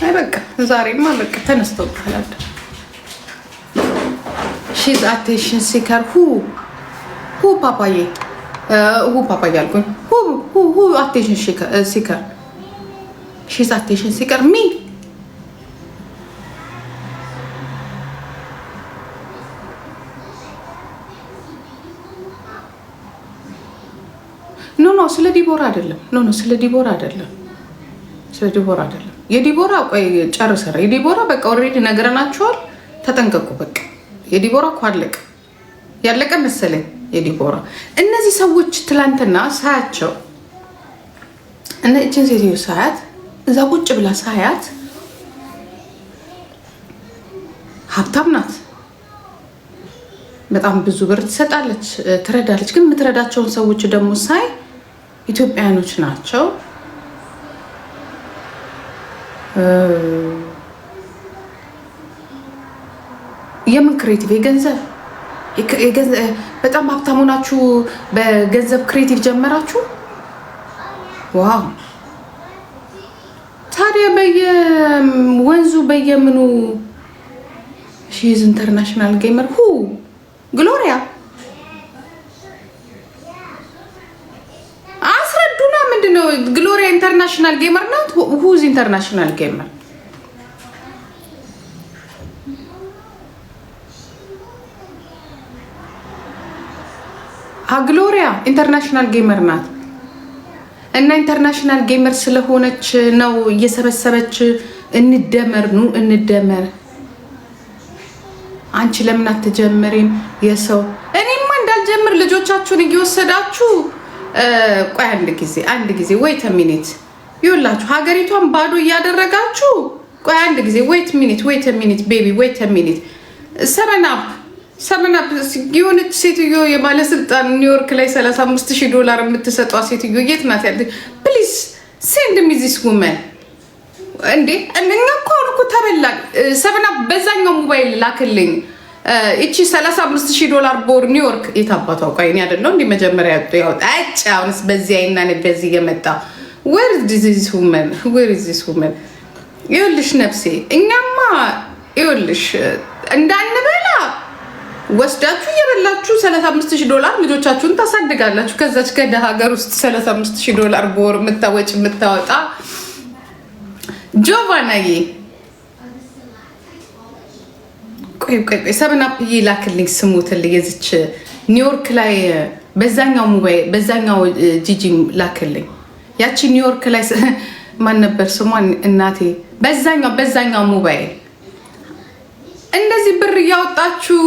አይ በቃ ዛሬማ በቃ ተነስተውታል አይደል? ሺዝ አቴንሽን ሲከር ሁ ፓፓዬ አልኩኝ። ሁ አቴንሽን ሲከር ሺዝ አቴንሽን ሲከር ሚ ኖ ስለ ዲቦራ አይደለም። ስለ ዲቦራ አይደለም። የዲቦራ ቆይ ጨርሰራ። የዲቦራ በቃ ኦልሬዲ ነገረናችኋል። ተጠንቀቁ። በቃ የዲቦራ እኮ አለቀ ያለቀ መሰለኝ። የዲቦራ እነዚህ ሰዎች ትላንትና ሳያቸው እና እችን ሴትዮ ሳያት እዛ ቁጭ ብላ ሳያት ሀብታም ናት። በጣም ብዙ ብር ትሰጣለች፣ ትረዳለች። ግን የምትረዳቸውን ሰዎች ደግሞ ሳይ ኢትዮጵያኖች ናቸው። የምን ክሬቲቭ የገንዘብ በጣም ሀብታሙ ናችሁ። በገንዘብ ክሬቲቭ ጀመራችሁ። ዋው! ታዲያ በየወንዙ በየምኑ ሺዝ ኢንተርናሽናል ጌመር ግሎሪያ አስረዱና። ምንድነው ግሎሪያ ኢንተርናሽናል ጌመር ናት? ሁዝ ኢንተርናሽናል ጌመር? ግሎሪያ ኢንተርናሽናል ጌመር ናት። እና ኢንተርናሽናል ጌመር ስለሆነች ነው እየሰበሰበች እንደመር እንደመር። አንቺ ለምን አትጀምሪም? የሰው እኔማ እንዳልጀምር ልጆቻችሁን እየወሰዳችሁ ቆይ አንድ ጊዜ ዌይት ሚኒት ይውላችሁ ሀገሪቷን ባዶ እያደረጋችሁ ቆይ አንድ ጊዜ ዌይት ሚኒት ቤቢ ዌይት ሚኒት ሰመናፕ የሆነች ሴትዮ የባለስልጣን ኒውዮርክ ላይ $35,000 የምትሰጧ ሴትዮ የት ናት ያለ? ፕሊዝ ሴንድ ሚ ዚስ ውመን። እንዴ እኛ እኮ አሁን እኮ ተበላን። ሰመናፕ በዛኛው ሞባይል ላክልኝ። እቺ $35,000 ቦር ኒውዮርክ የታባቷ ቆይ እኔ አይደለም እንዴ መጀመሪያ ያወጣች። አሁንስ በዚህ አይና በዚህ የመጣ where is this woman? ይኸውልሽ ነፍሴ እኛማ ይኸውልሽ እንዳንበላ ወስዳችሁ እየበላችሁ $35,000 ልጆቻችሁን ታሳድጋላችሁ። ከዛች ከደሃ ሀገር ውስጥ $35,000 ቦር የምታወጣ ጆቫናዬ ቆይ ሰብናፕ ላክልኝ ስሙትልኝ። የዚች ኒውዮርክ ላይ በዛኛው ሞባይል በዛኛው ጂጂ ላክልኝ። ያቺ ኒውዮርክ ላይ ማን ነበር ስሟ እናቴ? በዛኛው ሞባይል እንደዚህ ብር እያወጣችሁ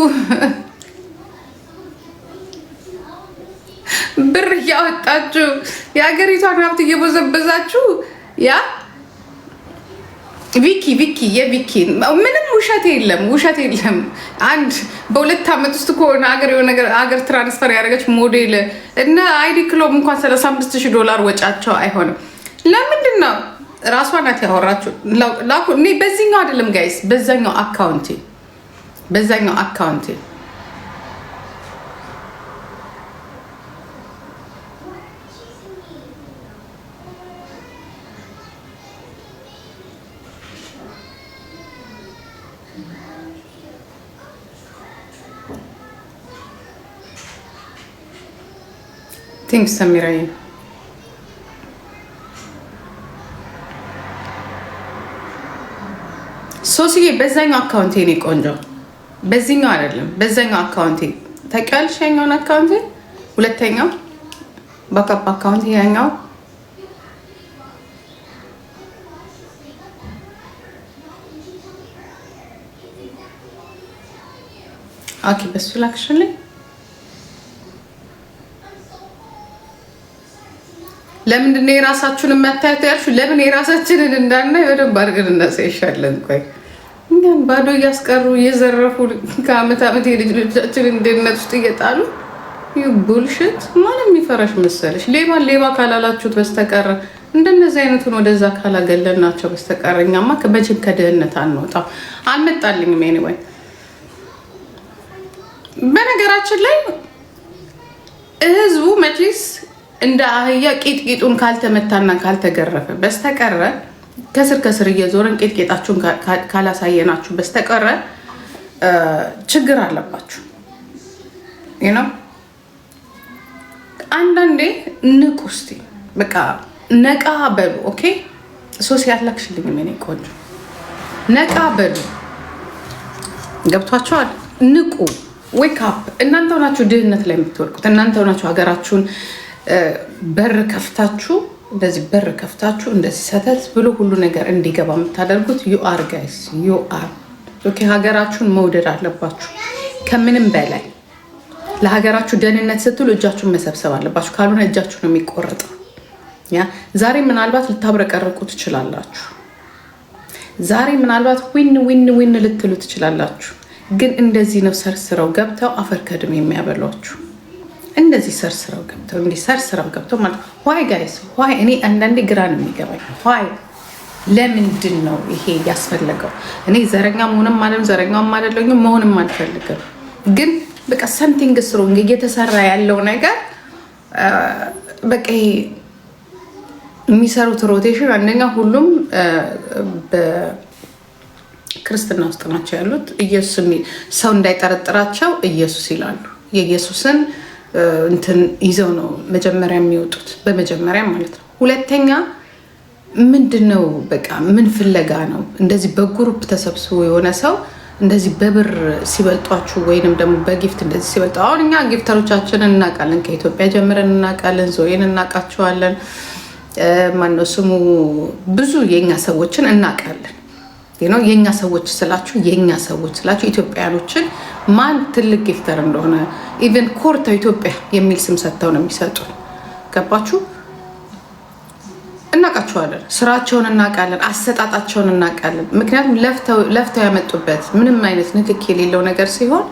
የሀገሪቷን ሀብት እየበዘበዛችሁ ያ ቪኪ የቪኪ ምንም ውሸት የለም። አንድ በ2 ዓመት ውስጥ ከሆነ ሀገር ትራንስፈር ያደረገች ሞዴል እና አይዲ ክሎብ እንኳን $35,000 ወጫቸው አይሆንም። ለምንድን ነው ራሷ ናት ያወራችሁ? እኔ በዚህኛው አይደለም ጋይስ፣ በዛኛው አካውንቴ ቲንክስ ሰሚራዬ ሶስዬ በዛኛው አካውንቴ ነው ቆንጆ። በዚህኛው አይደለም፣ በዛኛው አካውንቴ ታውቂያለሽ። ያኛውን አካውንቴ ሁለተኛው ባካፕ አካውንት ያኛው ኦኬ፣ በሱ ላክሽልኝ። ለምንድን ነው የራሳችሁን የማታዩት ያልሽው? ለምን የራሳችንን እንዳናይ በደንብ አድርገን እናሳይሻለን። ቆይ እኛን ባዶ እያስቀሩ እየዘረፉ ከአመት የልጅ ልጆቻችንን ድህነት ውስጥ እየጣሉ ቡልሽት። ማንም የሚፈራሽ መሰለሽ? ሌባ ካላላችሁት በስተቀር እንደነዚህ አይነቱን ወደዛ ካላገለናቸው በስተቀር እኛማ መቼም ከድህነት አንወጣም። አልመጣልኝም። ኤኒዌይ በነገራችን ላይ ህዝቡ መቼስ እንደ አህያ ቂጥቂጡን ካልተመታና ካልተገረፈ በስተቀረ ከስር እየዞረን ቄጥቄጣችሁን ካላሳየናችሁ በስተቀረ ችግር አለባችሁ። አንዳንዴ ንቁ እስቲ፣ በቃ ነቃ በሉ። ኦኬ ሶሲ ያላክሽልኝ ምን ቆንጆ ነቃ በሉ። ገብቷችኋል? ንቁ፣ ዌክ አፕ። እናንተው ናችሁ ድህነት ላይ የምትወድቁት። እናንተው ናችሁ ሀገራችሁን በር ከፍታችሁ እንደዚህ ሰተት ብሎ ሁሉ ነገር እንዲገባ የምታደርጉት። ዩ አር ጋይስ ዩ አር ኦኬ። ሀገራችሁን መውደድ አለባችሁ ከምንም በላይ። ለሀገራችሁ ደህንነት ስትሉ እጃችሁን መሰብሰብ አለባችሁ። ካልሆነ እጃችሁ ነው የሚቆረጠው። ዛሬ ምናልባት ልታብረቀርቁ ትችላላችሁ። ዛሬ ምናልባት ዊን ልትሉ ትችላላችሁ። ግን እንደዚህ ነው ሰርስረው ገብተው አፈር ከድሜ የሚያበሏችሁ። እንደዚህ ሰርስረው ገብተው ማለት ዋይ ጋይስ ዋይ። እኔ አንዳንዴ ግራ ነው የሚገባኝ። ዋይ ለምንድን ነው ይሄ ያስፈለገው? እኔ ዘረኛ ዘረኛም አይደለሁም መሆንም አልፈልግም። ግን በቃ ሰምቲንግ ስትሮንግ እየተሰራ ያለው ነገር በቃ የሚሰሩት ሮቴሽን አንደኛ ሁሉም በክርስትና ውስጥ ናቸው ያሉት። ኢየሱስ ሰው እንዳይጠረጥራቸው ኢየሱስ ይላሉ። የኢየሱስን እንትን ይዘው ነው መጀመሪያ የሚወጡት፣ በመጀመሪያ ማለት ነው። ሁለተኛ ምንድነው በቃ ምን ፍለጋ ነው እንደዚህ በግሩፕ ተሰብስቦ የሆነ ሰው እንደዚህ በብር ሲበልጧችሁ ወይንም ደግሞ በጊፍት እንደዚህ ሲበልጡ። አሁን እኛ ጊፍተሮቻችንን እናውቃለን፣ ከኢትዮጵያ ጀምረን እናውቃለን፣ ዞዬን እናውቃቸዋለን፣ ማነው ስሙ ብዙ የኛ ሰዎችን እናውቃለን። የኛ ሰዎች ስላችሁ ኢትዮጵያኖችን ማን ትልቅ ጊፍተር እንደሆነ ኢቨን ኮርተው ኢትዮጵያ የሚል ስም ሰጥተው ነው የሚሰጡ። ገባችሁ? እናውቃቸዋለን፣ ስራቸውን እናውቃለን፣ አሰጣጣቸውን እናውቃለን። ምክንያቱም ለፍተው ያመጡበት ምንም አይነት ንክክ የሌለው ነገር ሲሆን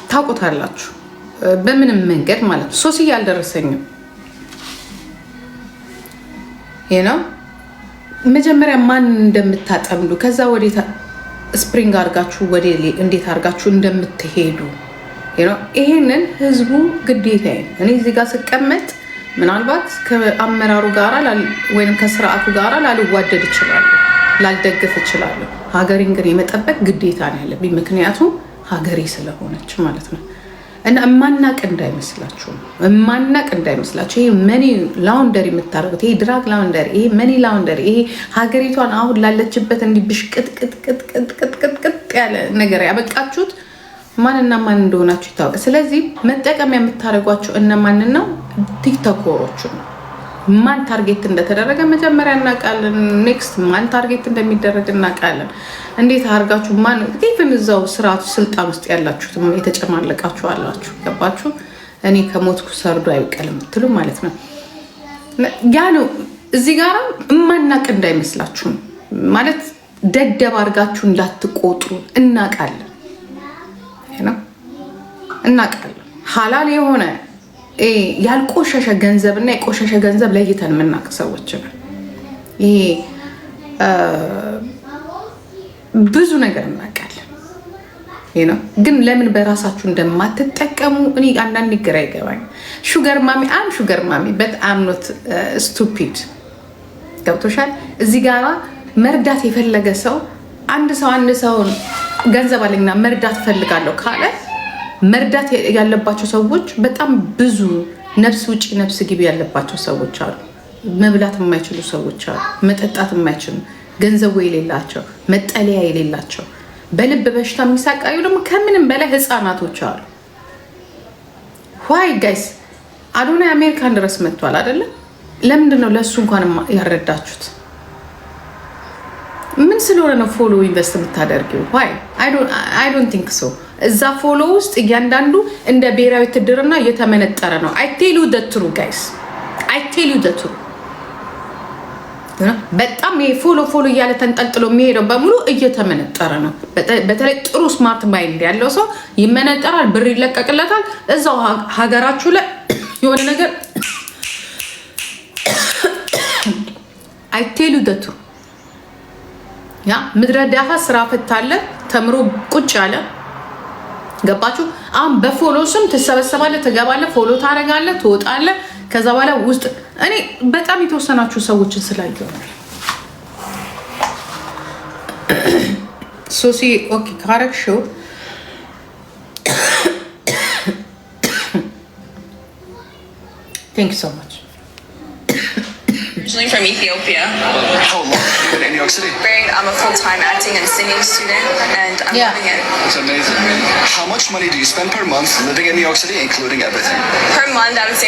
ታውቁታላችሁ፣ በምንም መንገድ ማለት ነው። ሶስዬ አልደረሰኝም መጀመሪያ ማን እንደምታጠምዱ ከዛ ወዴት ስፕሪንግ አርጋችሁ እንዴት አርጋችሁ እንደምትሄዱ ይሄንን ህዝቡ ግዴታ። እኔ እዚህ ጋር ስቀመጥ ምናልባት ከአመራሩ ጋራ ወይም ከስርዓቱ ጋራ ላልዋደድ እችላለሁ፣ ላልደግፍ እችላለሁ። ሀገሬን ግን የመጠበቅ ግዴታ ነው ያለብኝ፣ ምክንያቱም ሀገሬ ስለሆነች ማለት ነው። እና እማናቅ እንዳይመስላችሁ። ይሄ መኒ ላውንደሪ የምታደርጉት፣ ይሄ ድራግ ላውንደሪ፣ ይሄ መኒ ላውንደሪ፣ ይሄ ሀገሪቷን አሁን ላለችበት እንዲብሽ ቅጥ ያለ ነገር ያበቃችሁት ማንና ማን እንደሆናችሁ ይታወቃል። ስለዚህ መጠቀሚያ የምታደርጓቸው እነማንን ነው? ቲክቶከሮቹ ነው። ማን ታርጌት እንደተደረገ መጀመሪያ እናውቃለን። ኔክስት ማን ታርጌት እንደሚደረግ እናውቃለን። እንዴት አድርጋችሁ ማን ኢቭን እዛው ስርዓቱ ስልጣን ውስጥ ያላችሁት የተጨማለቃችሁ አላችሁ። ገባችሁ? እኔ ከሞትኩ ሰርዶ አይቀልም ትሉ ማለት ነው። ያ ነው እዚህ ጋር ማናቅ እንዳይመስላችሁ ማለት ደደብ አድርጋችሁ እንዳትቆጥሩ እናውቃለን። ሐላል የሆነ ያልቆሸሸ ገንዘብ እና የቆሸሸ ገንዘብ ለይተን የምናውቅ ሰዎች ነን። ይሄ ብዙ ነገር እናውቃለን። ግን ለምን በራሳችሁ እንደማትጠቀሙ እኔ አንዳንድ ግራ ይገባኝ። ሹገር ማሚ በጣም ኖት ስቱፒድ። ገብቶሻል? እዚህ ጋራ መርዳት የፈለገ ሰው አንድ ሰውን ገንዘብ አለኝና መርዳት ፈልጋለሁ ካለ መርዳት ያለባቸው ሰዎች በጣም ብዙ ነፍስ ውጪ ነፍስ ግቢ ያለባቸው ሰዎች አሉ። መብላት የማይችሉ ሰዎች አሉ። መጠጣት የማይችሉ ገንዘቡ የሌላቸው መጠለያ የሌላቸው በልብ በሽታ የሚሳቃዩ ደግሞ ከምንም በላይ ህፃናቶች አሉ። ዋይ ጋይስ አዶናይ አሜሪካን ድረስ መጥቷል አይደለም? ለምንድን ነው ለእሱ እንኳን ያረዳችሁት? ምን ስለሆነ ነው ፎሎ ኢንቨስት የምታደርጊው? ዋይ አይ ዶንት ቲንክ ሶ። እዛ ፎሎ ውስጥ እያንዳንዱ እንደ ብሔራዊ ውትድርና እየተመነጠረ ነው። አይ ቴል ዩ ዘ ትሩ ጋይስ፣ አይ ቴል ዩ ዘ ትሩ። በጣም ይሄ ፎሎ እያለ ተንጠልጥሎ የሚሄደው በሙሉ እየተመነጠረ ነው። በተለይ ጥሩ ስማርት ማይንድ ያለው ሰው ይመነጠራል፣ ብር ይለቀቅለታል። እዛው ሀገራችሁ ላይ የሆነ ነገር አይ ቴል ዩ ዘ ትሩ። ያ ምድረ ዳሃ ስራ ፈታለ ተምሮ ቁጭ ያለ ገባችሁ? አሁን በፎሎ ስም ትሰበሰባለህ፣ ትገባለህ፣ ፎሎ ታረጋለህ፣ ትወጣለህ። ከዛ በኋላ ውስጥ እኔ በጣም የተወሰናችሁ ሰዎችን ስላየሁ ነው ሶሲ ኦኬ ካረግሽው ቴንክ ዩ ሶ ማች Originally from Ethiopia. How long have you been in New York City? I'm a full-time acting and singing student, and I'm loving it. That's amazing. How much money do you spend per month living in New York City, including everything? Per month, I would say